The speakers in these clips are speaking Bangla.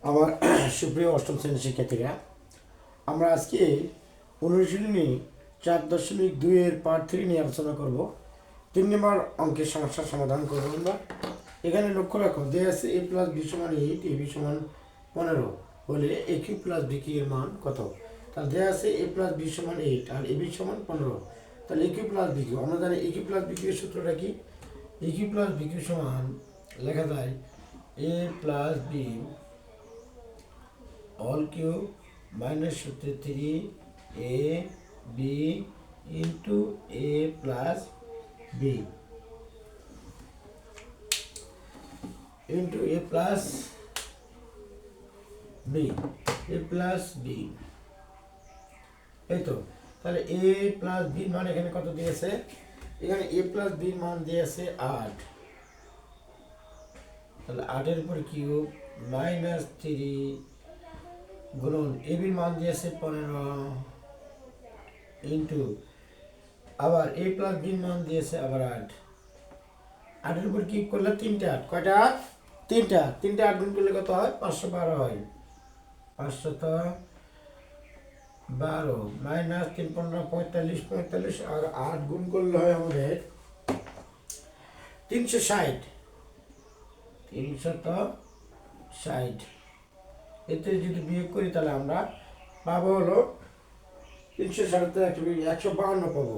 আমার সুপ্রিয় অষ্টম শ্রেণীর শিক্ষার্থীরা, আমরা আজকে অনুশীলনী 4.2-এর পার্ট 3 নিয়ে আলোচনা করব। 3 নম্বর অঙ্কের সমস্যার সমাধান করব আমরা। এখানে লক্ষ্য রাখো, দেয়া আছে a প্লাস b সমান 8, ab সমান 15 হলে a cube plus b cube এর মান কত? তাহলে দেয়া আছে a প্লাস b সমান 8 আর ab সমান 15। তাহলে a cube plus b cube, আমরা জানি a cube plus b cube এর সূত্রটা কি? a cube plus b cube সমান লেখা যায় a plus b all cube minus সূত্রে 3ab into a plus b into a plus b এই তো। তাহলে a প্লাস b মান এখানে কত দিয়েছে? এখানে a প্লাস b মান দিয়েছে 8। তাহলে 8 এর উপর কিউব মাইনাস 3 গুণন এবির মান দিয়েছে 15 ইন্টু আবার এ প্লাস বির মান দিয়েছে আবার 8। 8 এর উপর কিউব করলে 3টে 8, কয়টা 8? 3টে 8 গুণ করলে কত হয়? 512 হয়। 512 মাইনাস 3 15 45 আর 8 গুণ করলে হয় আমাদের 360। এতে যদি বিয়োগ করি তাহলে আমরা পাবো হলো 360 152 পাবো।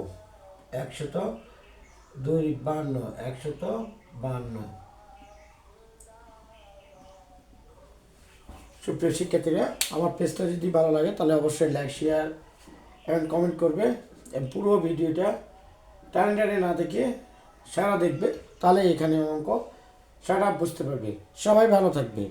152 সুপ্রিয় শিক্ষার্থীরা, আমার পেজটা যদি ভালো লাগে তাহলে অবশ্যই লাইক, শেয়ার এবং কমেন্ট করবে। পুরো ভিডিওটা টানে না দেখে সারা দেখবে, তাহলে এখানে অঙ্ক সারা বুঝতে পারবে। সবাই ভালো থাকবে।